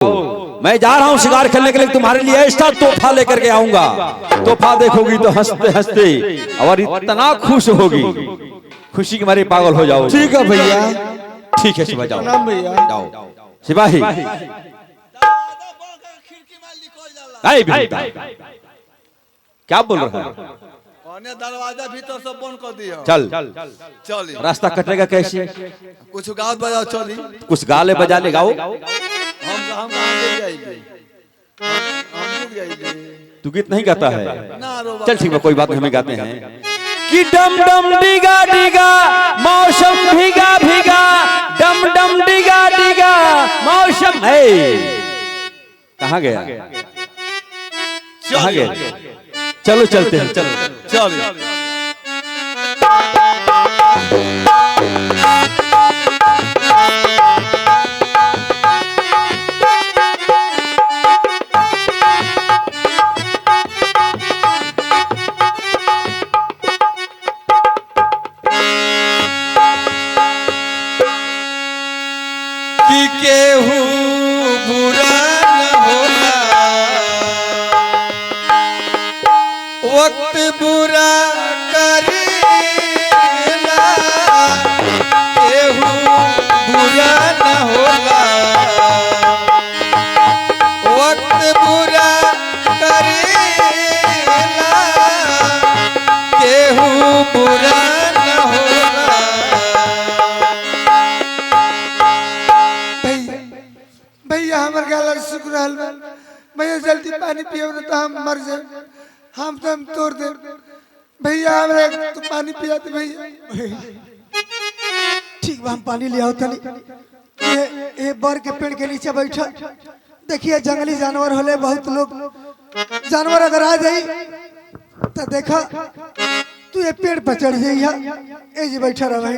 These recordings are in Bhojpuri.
मैं जा रहा हूँ शिकार खेलने के लिए, तुम्हारे लिए ऐसा तोहफा लेकर के आऊंगा। तोहफा देखोगी तो हंसते हंसते और इतना खुश होगी, खुशी के मारे पागल हो जाओ। ठीक है भैया, ठीक है शिवा, जाओ भैया जाओ। सिपाही क्या बोल रहा है? दरवाजा भीतर से बंद कर दिया। चल चल रास्ता कटेगा कैसे? कुछ गाँव बजाओ, चली कुछ गाले बजा ले गाओ। हम जाएंगे, हम जाएंगे। तू गीत नहीं गाता है? ना रो चल ठीक है, कोई बात नहीं, हमें गाते हैं कि डम डम डिगा डिगा मौसम भीगा भीगा, डम डम डिगा डिगा मौसम है। कहाँ गया? कहाँ गया? चलो चलते हैं, चलो चल। कि केहू बुरा न होला, वक्त बुरा करेला, केहू बुरा न होला, वक्त बुरा करेला, केहू बुरा न होला। भैया हमारे गला शुक्र हाल भैया, जल्दी पानी पियो ना तो हम मर जाए, हम तो हम तोड़ दे। भैया हमारे तो पानी पिया दे भैया। ठीक बा, हम पानी ले आओ तनी। ये बर के पेड़ के नीचे बैठा, देखिए जंगली जानवर होले बहुत लोग, जानवर अगर आ जाई तो देखा तू ये पेड़ पर चढ़ जाइया, ए जी बैठा रह भाई।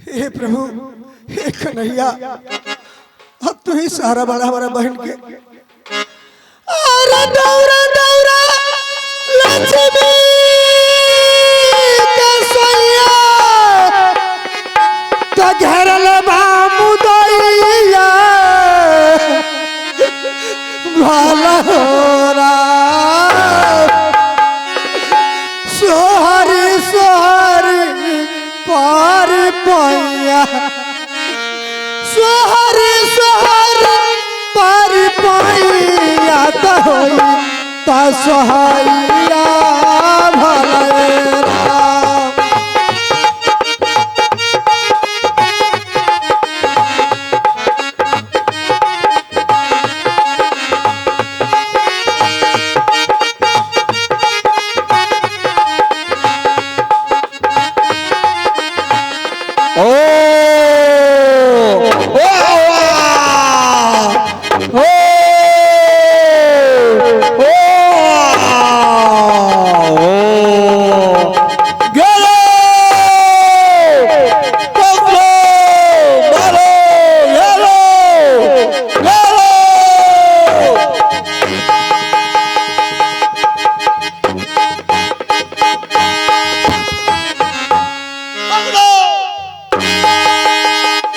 हे प्रभु, हे कन्हैया, अब तू ही सहारा बड़ा हमारा बहन के। अरे दौरा दौरा लक्ष्मी के सैया तो घेरल बा मुदैया, भला होरा सोहरी सोहरी पार पैया, सोहरी सोहरी पार पैया तो होई ता सोहैया भलेरा।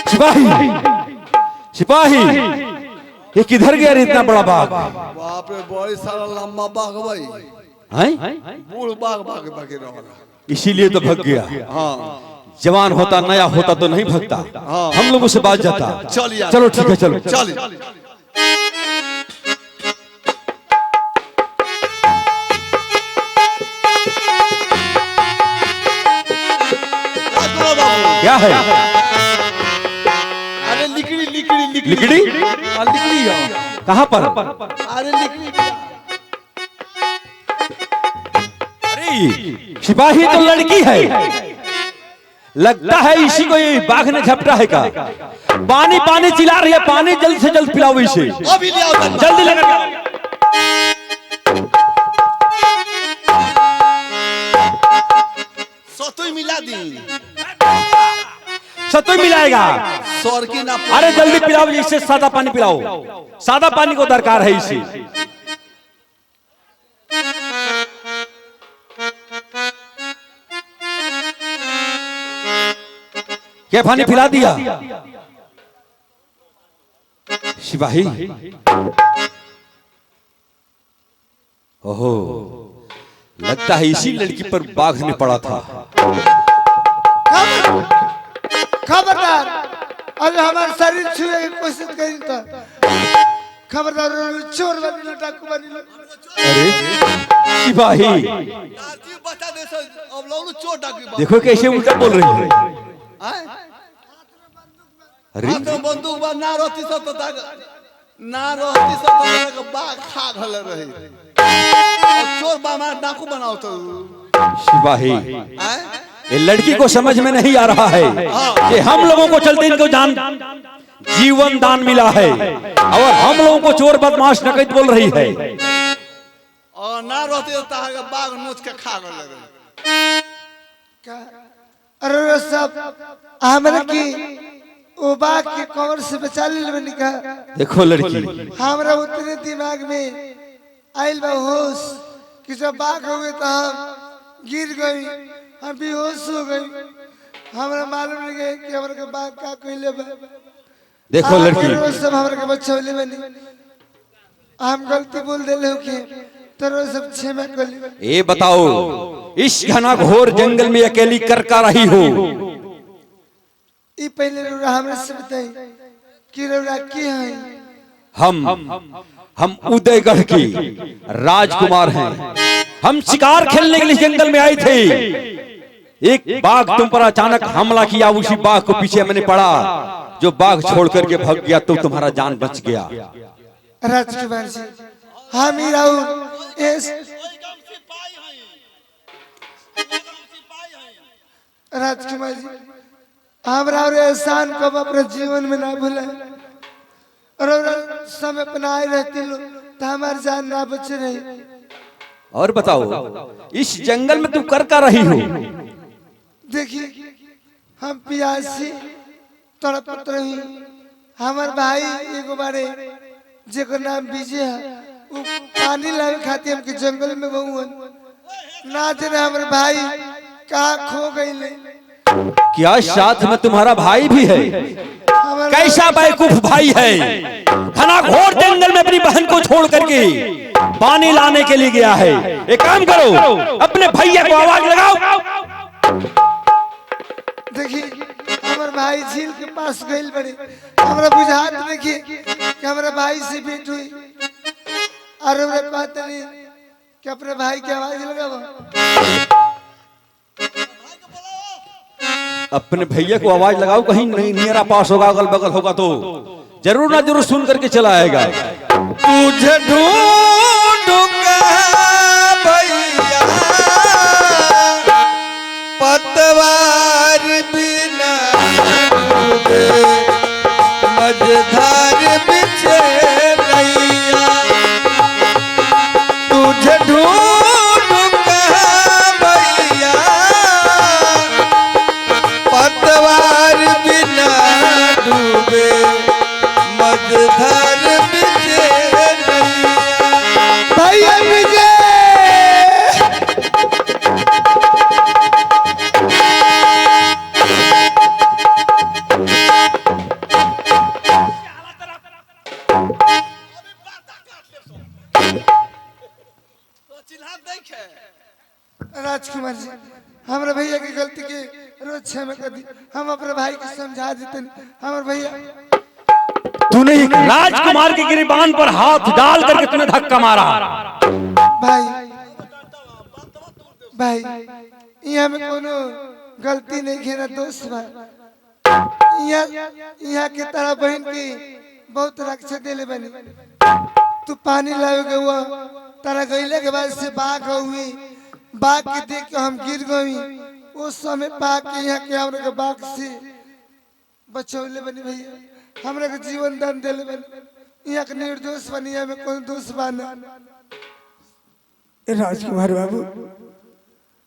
सिपाही सिपाही, ये किधर गया रे इतना बड़ा बाघ? बाप रे, बड़ी सारा लंबा बाघ भाई, हैं? बूढ़ बाघ भाग भागे रहा। इसीलिए तो भग गया। हाँ जवान होता नया होता तो नहीं भगता, हम लोगों से बात जाता। चलो ठीक है, चलो चल। क्या है? अरे लिकड़ी लिकड़ी लिकड़ी लिकड़ी? हाँ, लिकड़ी है। कहाँ पर? अरे लिकड़ी। अरे सिपाही तो लड़की है, लगता है इसी को ये बाघ ने झपटा है का। पानी पानी चिल्ला रही है, पानी जल्द से जल्द पिलाओ इसे, अभी ले आओ, जल्दी लेकर। सतुई मिला दी, सतुई मिलाएगा। सौर की ना। अरे जल्दी पिलाओ, इससे सादा पानी पिलाओ, सादा पानी को दरकार है इसे। क्या पानी पिला दिया? सिपाही, ओहो, लगता है इसी लड़की पर बाघ ने पड़ा था। खबरदार, अगर हमारे शरीर छुए की कोशिश करी तो खबरदार, चोर बनी डाकू बनी। अरे सिपाही, नाती बता दे सो अब लौड़ू चोर डाकी। देखो कैसे उल्टा बोल रही है। अरे हाथ में बंदूक बा ना रहती सब तो दाग ना रहती सब तो बाघ खा घल रही। और चोर बामा डाकू बनाओ तो सिपाही, ये लड़की को समझ में नहीं आ रहा है कि हम लोगों को चलते इनको जीवन दान मिला है और हम लोगों को चोर बदमाश नकद बोल रही है। और ना रहती तो ताहा बाघ नोच के खा गल लगे। अरे सब हमरा की ओ बाघ के कवर से बचा ले बनी का। देखो लड़की, हमरा उतने दिमाग में आइल बा होश कि जब बाघ हुए तो हम गिर गई, हम बेहोश हो गई। हमरा मालूम नहीं गए कि हमरा के बाघ का कइले बा। देखो लड़की, सब हमरा के बचौले बनी। हम गलती बोल देले हो कि तोरो सब क्षमा कर ले। ये बताओ, इस घना-घोर जंगल में अकेली कर का रही हो? ई पहले रोरा हमरा से बताई कि रोरा के है? हम उदयगढ़ की राजकुमार हैं। हम शिकार खेलने के लिए जंगल में आए थे। एक बाघ तुम पर अचानक हमला किया, उसी बाघ को पीछे मैंने पड़ा। जो बाघ छोड़ करके भाग गया तो तुम्हारा जान बच गया। राजकुमार जी, हम ही राहुल एस राजकुमार जी, हमरा और एहसान को अपने जीवन में ना भूले और समय अपनाए रहते लो तो हमारी जान ना बच रही। और बताओ, इस जंगल में तुम कर का रही हो? देखिए, हम पियासी तड़पत रही। हमार भाई एगो बारे जेकर नाम विजय है, वो पानी लावे खातिर हमके जंगल में गहुन। ना जाने हमारे भाई कहाँ खो गईले। क्या साथ में तुम्हारा भाई भी है? कैसा बेवकूफ भाई है, घना घोर जंगल में अपनी बहन को छोड़ करके पानी लाने के लिए गया है। एक काम करो, अपने भैया को आवाज लगाओ। देखिए, हमारे भाई झील के पास गइल बड़े। हमरा बुझात देखिए कि हमारे भाई से भेंट हुई और हमरा कहते नहीं कि अपने भाई की आवाज लगाओ। अपने भैया को आवाज लगाओ, कहीं नहीं मेरा पास होगा, अगल बगल होगा तो जरूर ना जरूर सुन करके चला आएगा। तुझे ढूंढूंगा भैया, पतवार बिना मझधार बिछे नैया। तुझे ढूंढूंगा भैया, पतवार बिना डूबे मझधार बिछे नैया। भैया विजय, राजकुमार जी, हमारे भैया की गलती के रोज क्षमा कर दी। हम अपने भाई को समझा देते। हमारे भैया, तूने एक राजकुमार के गिरबान पर हाथ डाल करके तूने धक्का मारा। भाई भाई, यहाँ में कोनो गलती नहीं है, दोस्त बा। यहाँ के तरह बहन की बहुत रक्षा देले बनी। तू पानी लाओगे हुआ तारा गईले के बाद से बाघ हुई, बाघ के देख के हम गिर गई। उस समय पाक के यहाँ के हमरा के बाघ से बचौले बनी। भैया हमरा के जीवन दान देले बनी। यहाँ के निर्दोष बनी, यहाँ में कोई दोष बाना। राजकुमार बाबू,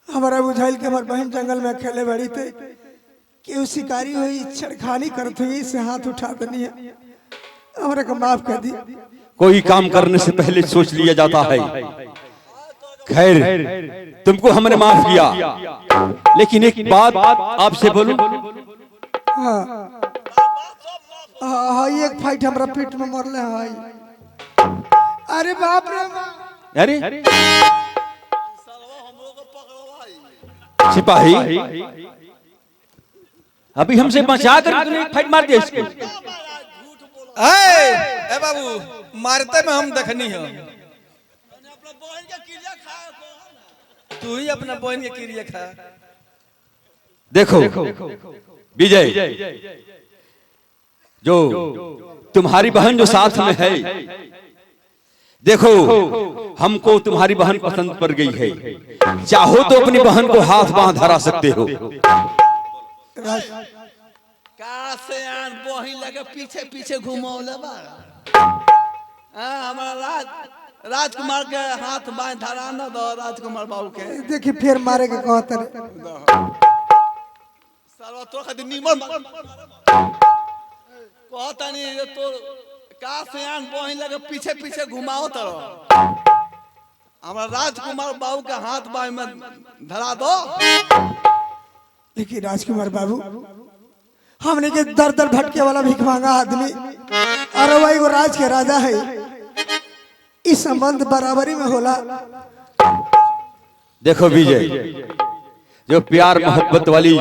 हमारा बुझाइल के हमार बहन जंगल में अकेले बड़ी थे कि शिकारी हुई, छड़खानी करते हुई से हाथ उठा दनी है। हमरा को माफ कर दी। कोई काम करने से पहले सोच लिया जाता है। खैर, तुमको हमने माफ किया, लेकिन एक बात आपसे बोलूं, हाँ हाँ एक फाइट हमरा पीठ में मरले है। अरे बाप रे बाप। अरे सालवा हम लोग को पकड़वाई। सिपाही अभी हमसे बचा कर तूने फाइट मार दिया इसको। ए बाबू मारते में हम देखनी है। अपना बहन के किलिया खाए को तू ही अपना बहन के क्रिया खा। देखो विजय, जो तुम्हारी बहन जो साथ में है, देखो हमको तुम्हारी बहन पसंद पड़ गई है। चाहो तो अपनी बहन को हाथ बांध धरा सकते हो। का से आन बहन लगे पीछे पीछे घुमौले बा। हमारा राजकुमार के हाथ बांध धरा न दो राजकुमार बाबू के। देखी फिर मारे के कहत रे। सालवा तो खातिर निमन कहता नहीं ये तो का से आन बहन लगे पीछे पीछे घुमाओ तरो। हमारा राजकुमार बाबू के हाथ बांध में धरा दो। देखिए राजकुमार बाबू, हमने के दर दर भटके वाला भिख मांगा आदमी और वही वो राज के राजा है। इस संबंध बराबरी में होला। देखो विजय, जो प्यार मोहब्बत वाली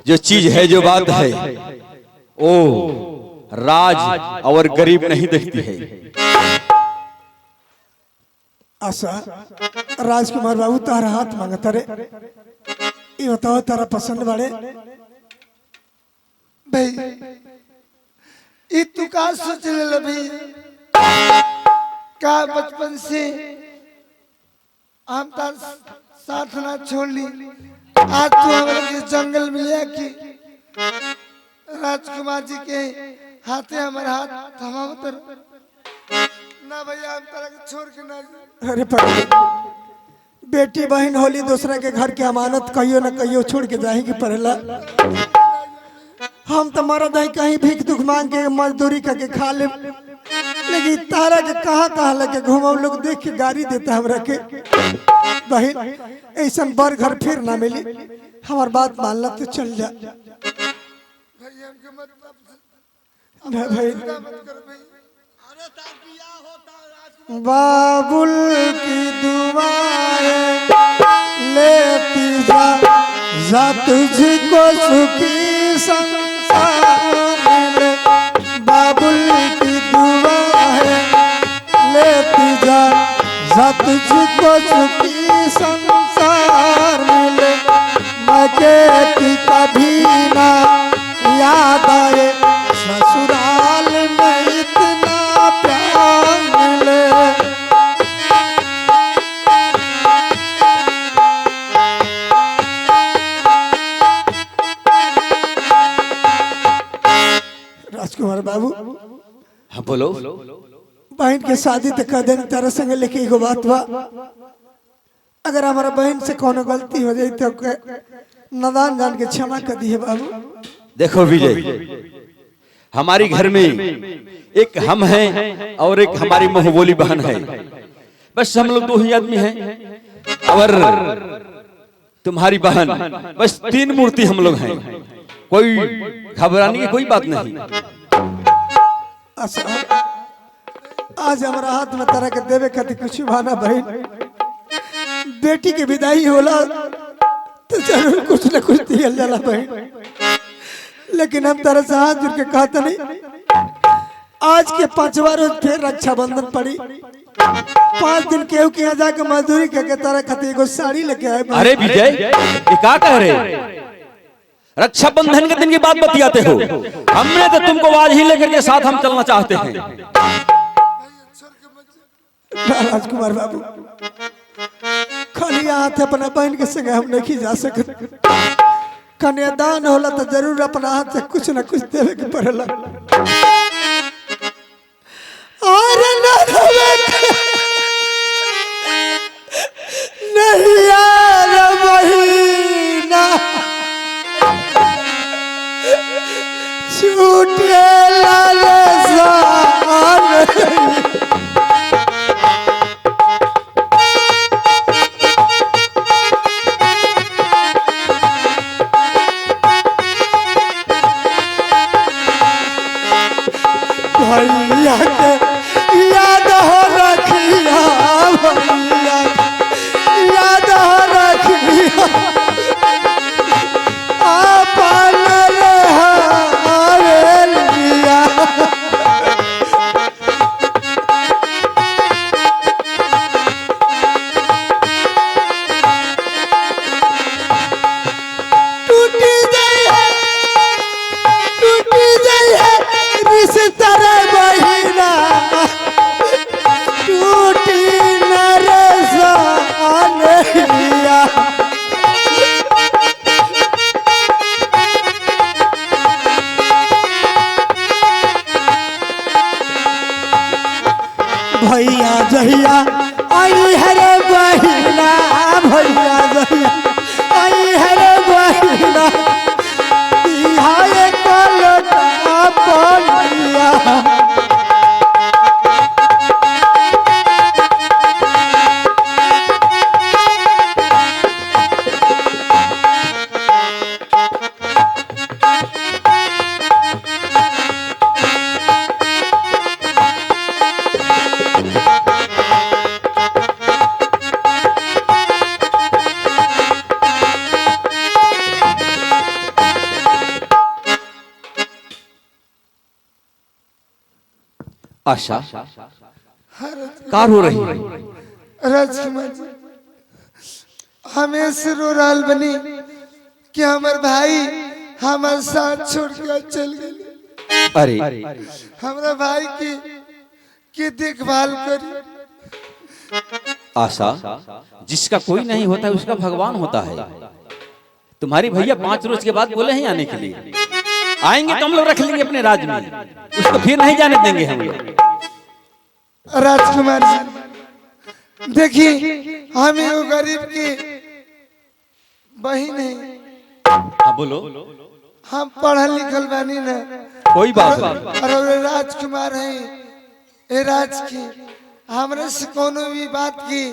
जो चीज है, जो बात है, ओ राज और गरीब नहीं देखती है। आशा राजकुमार बाबू तारा हाथ मांगता रे। ये बताओ तारा पसंद बाड़े भाई? ये तू का सोच ले भाई? का बचपन से हम तार साथ ना छोड़ ली, आज तू हमारे के जंगल में ले कि राजकुमार जी के हाथे हमारे हाथ थमाओ तर ना भैया, हम तारा के छोड़ के ना। अरे बेटी बहन होली दूसरा के घर के अमानत कहियो न कहियो छोड़ के जाही की पड़ेला। हम तो मरद है कहीं भीख दुख मांग के मजदूरी करके खा ले, लेकिन तारा के कहाँ कहाँ लगे घूम लोग देख के गाड़ी देता हमरा के। बहन ऐसा बर घर फिर ना मिली, हमार बात मानला तो चल जा भाई। बाबुल की दुआएं लेती जा तुझको सुखी संसार मिले। बाबुल की दुआएं लेती जा तुझको सुखी संसार मिले। मैं कहती कभी ना याद आए ससुराल में इतना प्यार मिले। राजकुमार बाबू, हाँ बोलो। बहन के शादी तो कर देनी तरह संग, लेकिन एगो बात बा, अगर हमारा बहन से कोनो गलती हो जाए तो नादान जान के क्षमा कर दिए बाबू। देखो विजय, हमारी घर में एक हम हैं और एक हमारी मोहबोली बहन है। बस हम लोग दो ही आदमी हैं और तुम्हारी बहन, बस 3 मूर्ति हम लोग हैं। कोई घबराने की कोई बात नहीं। आज हमारा हाथ में तरह के देवे खातिर कुछ भाना बहन, बेटी के विदाई होला तो जरूर कुछ न कुछ दिया जाला बहन। लेकिन हम तरह से हाथ जुड़ के कहते नहीं, आज के 5वां रोज फिर रक्षाबंधन पड़ी। 5 दिन केहू के यहाँ जाके मजदूरी करके तरह खातिर एगो साड़ी लेके आए। अरे विजय, ये क्या कह रहे? रक्षाबंधन के दिन की बात बतियाते हो? हमने तो तुमको आज ही लेकर के साथ हम चलना चाहते हैं। राजकुमार बाबू, खाली हाथ अपना बहन के संग हम नहीं जा सकते। कन्यादान होला तो जरूर अपना हाथ से कुछ न कुछ देवे के पड़ेला। और नहीं यार महीना छूटे लाल आशा कार हो रही है। राजकुमार जी हमें से रो रहल बनी कि हमार भाई हमारे साथ छोड़ के चल गए। अरे हमारा भाई की देखभाल करी। आशा, जिसका कोई नहीं होता उसका भगवान होता है। तुम्हारी भैया 5 रोज के बाद बोले हैं आने के लिए, आएंगे तो हम लोग रख लेंगे अपने राज में, उसको फिर नहीं जाने देंगे हम लोग। राजकुमार जी देखिए हम वो गरीब की बहन है। हाँ बोलो। हम पढ़ल लिखल बानी ना, कोई बात नहीं। और राजकुमार है ए राज की, हमरे से कोनो भी बात की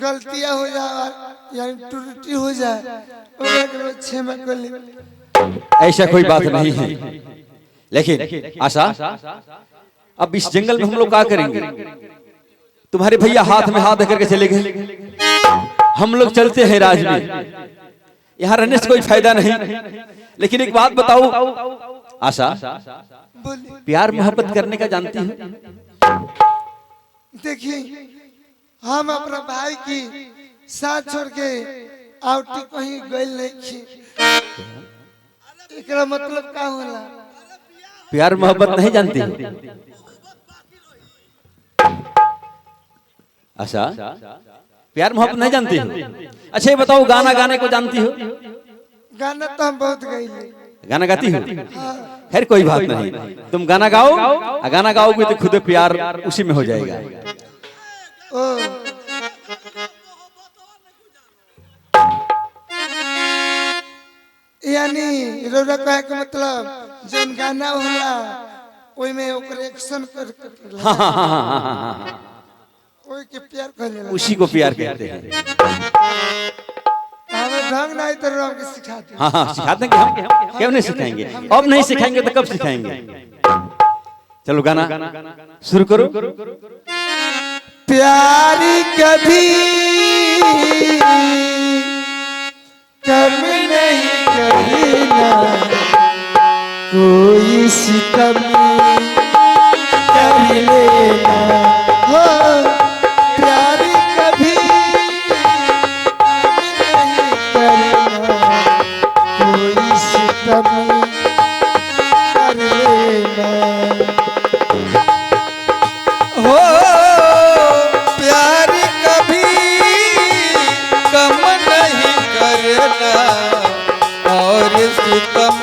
गलतियां हो जाए यानी त्रुटि हो जाए ओकरा क्षमा कर ले। ऐसा कोई बात नहीं है। लेकिन आशा, अब इस जंगल में हम लोग क्या करेंगे? तुम्हारे भैया हाथ में हाथ करके चले गए, हम लोग चलते हैं राज में, यहाँ रहने से कोई फायदा नहीं। लेकिन एक बात बताओ आशा, प्यार मोहब्बत करने का जानती हो? देखिए हम अपना भाई की साथ छोड़ के आउटी कहीं गए नहीं छी। एकरा मतलब का होला? प्यार मोहब्बत नहीं जानती हो? आशा, प्यार मोहब्बत नहीं जानती हो? अच्छा ये बताओ, गाना गाने को जानती हो? गाना तो हम बहुत गए। गाना गाती हो? खैर कोई बात नहीं, तुम गाना गाओ, गाना गाओगे तो खुद प्यार उसी में हो जाएगा। ओ यानी रोरा कहे के मतलब जौन गाना होला ओई में ओकर एक्शन कर हाँ हाँ हाँ हाँ हाँ हाँ, ओई के प्यार कहले उसी को प्यार कहते हैं। हमें ढंग नहीं तो हम के सिखाते। हाँ हाँ सिखा देंगे हम, क्यों नहीं सिखाएंगे? अब नहीं सिखाएंगे तो कब सिखाएंगे? चलो गाना शुरू करो। प्यारी कभी कम नहीं करना, कोई सितम कर लेना। हो प्यारी कभी कम नहीं करना, कोई सितम कर लेना। हो प्यार कभी कम नहीं करना और सितम